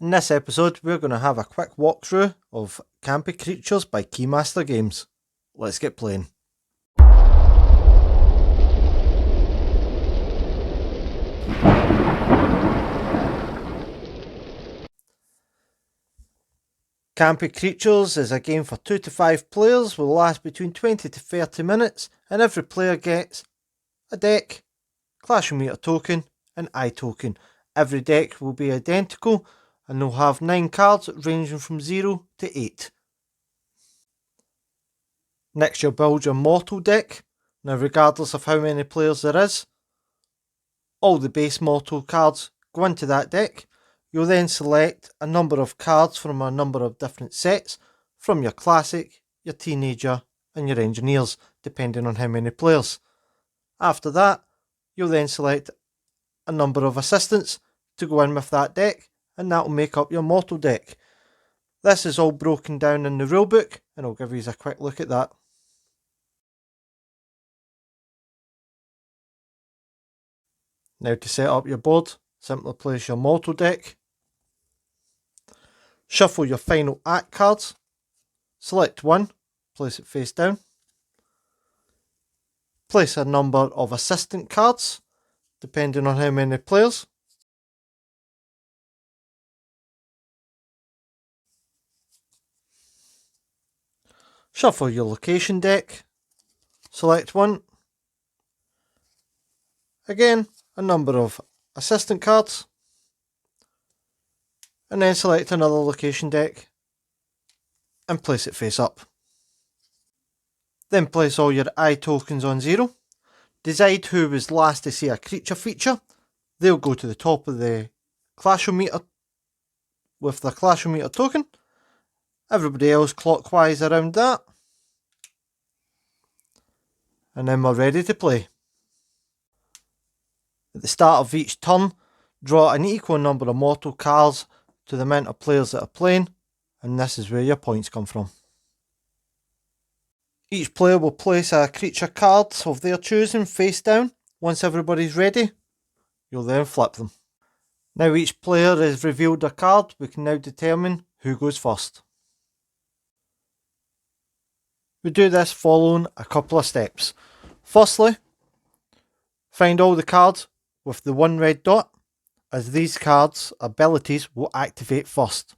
In this episode, we're going to have a quick walkthrough of Campy Creatures by Keymaster Games. Let's get playing. Campy Creatures is a game for 2 to 5 players, will last between 20 to 30 minutes, and every player gets a deck, Clash Meter token, and eye token. Every deck will be identical, and they'll have 9 cards ranging from 0 to 8. Next, you'll build your mortal deck. Now, regardless of how many players there is, all the base mortal cards go into that deck. You'll then select a number of cards from a number of different sets from your classic, your teenager, and your engineers, depending on how many players. After that, you'll then select a number of assistants to go in with that deck, and that will make up your mortal deck. This is all broken down in the rulebook, and I'll give you a quick look at that. Now, to set up your board, simply place your mortal deck, shuffle your final act cards, select one, place it face down, place a number of assistant cards, depending on how many players. Shuffle your location deck, select one, again a number of assistant cards, and then select another location deck and place it face up. Then place all your eye tokens on 0. Decide who was last to see a creature feature. They'll go to the top of the Clashometer with the Clashometer token. Everybody else clockwise around that. And then we're ready to play. At the start of each turn, draw an equal number of mortal cards to the amount of players that are playing, and this is where your points come from. Each player will place a creature card of their choosing face down. Once everybody's ready, you'll then flip them. Now each player has revealed a card. We can now determine who goes first. We do this following a couple of steps. Firstly, find all the cards with the one red dot, as these cards' abilities will activate first.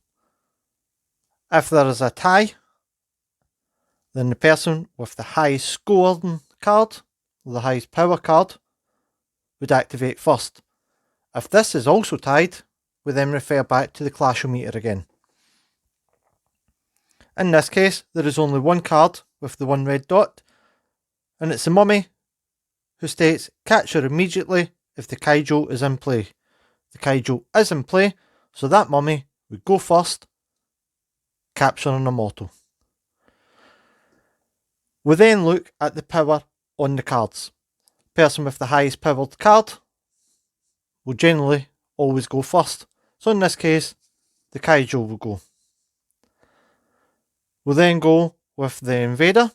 If there is a tie, then the person with the highest scoring card, or the highest power card, would activate first. If this is also tied, we then refer back to the Clashometer again. In this case, there is only one card with the one red dot, and it's the mummy, who states, catch her immediately if the Kaijo is in play. The Kaijo is in play, so that mummy would go first, capturing a mortal. We then look at the power on the cards. Person with the highest powered card will generally always go first. So in this case, the Kaijo will go. We'll then go with the Invader.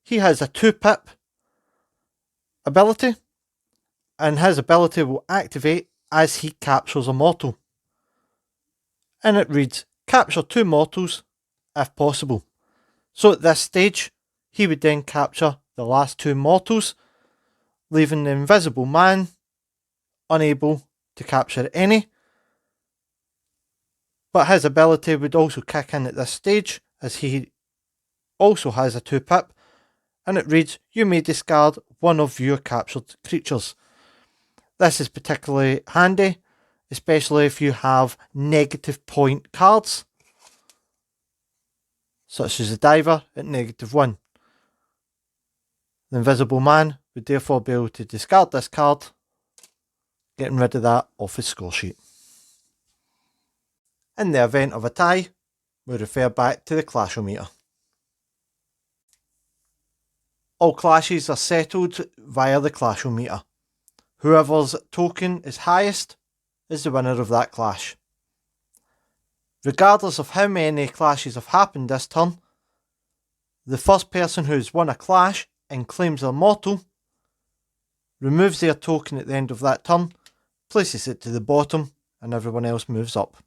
He has a 2-pip ability, and his ability will activate as he captures a mortal. And it reads, capture 2 mortals if possible. So at this stage, he would then capture the last 2 mortals, leaving the Invisible Man unable to capture any. But his ability would also kick in at this stage, as he also has a 2-pip, and it reads, you may discard one of your captured creatures. This is particularly handy, especially if you have negative point cards, such as the Diver at -1. The Invisible Man would therefore be able to discard this card, getting rid of that off his score sheet. In the event of a tie, we refer back to the Clashometer. All clashes are settled via the Clashometer. Whoever's token is highest is the winner of that clash. Regardless of how many clashes have happened this turn, the first person who has won a clash and claims their mortal removes their token at the end of that turn, places it to the bottom, and everyone else moves up.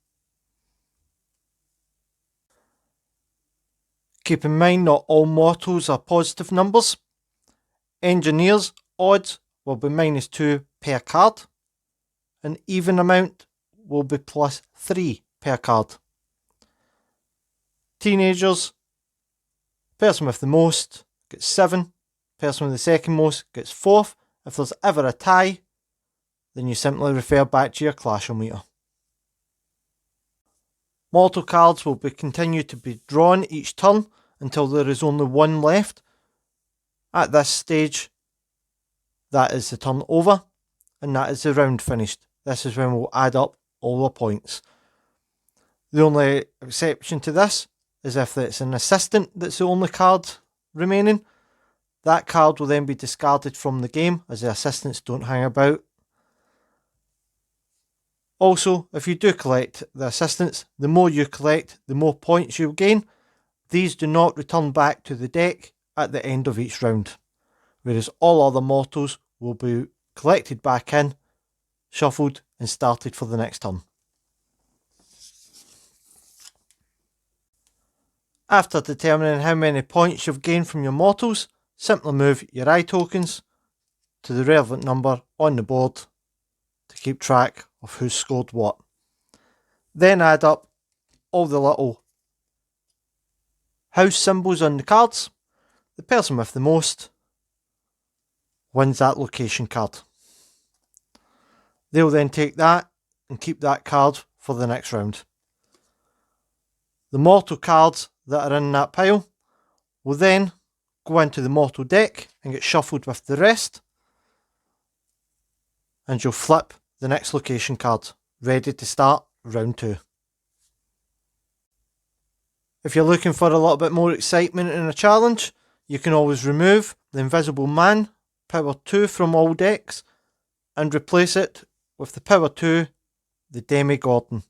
Keep in mind not all mortals are positive numbers. Engineers odds will be -2 per card. An even amount will be +3 per card. Teenagers, person with the most gets 7, person with the second most gets 4th. If there's ever a tie, then you simply refer back to your clasher-meter. Mortal cards will continue to be drawn each turn until there is only one left. At this stage, that is the turn over, and that is the round finished. This is when we'll add up all the points. The only exception to this is if it's an assistant that's the only card remaining. That card will then be discarded from the game, as the assistants don't hang about. Also, if you do collect the assistants, the more you collect, the more points you'll gain. These do not return back to the deck at the end of each round, whereas all other mortals will be collected back in, shuffled and started for the next turn. After determining how many points you've gained from your mortals, simply move your eye tokens to the relevant number on the board to keep track of who scored what. Then add up all the little house symbols on the cards. The person with the most wins that location card. They'll then take that and keep that card for the next round. The mortal cards that are in that pile will then go into the mortal deck and get shuffled with the rest, and you'll flip the next location card, ready to start round 2. If you're looking for a little bit more excitement in a challenge, you can always remove the Invisible Man, power 2 from all decks, and replace it with the power 2, the Demigorgon.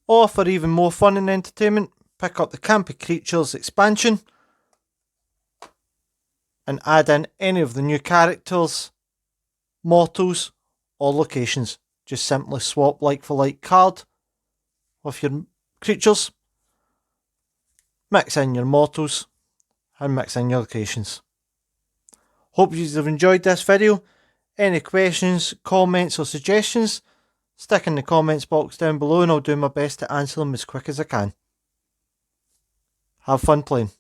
Or for even more fun and entertainment, pick up the Campy Creatures expansion and add in any of the new characters, mortals or locations. Just simply swap like for like card with your creatures, mix in your mortals and mix in your locations. Hope you have enjoyed this video. Any questions, comments or suggestions, stick in the comments box down below and I'll do my best to answer them as quick as I can. Have fun playing.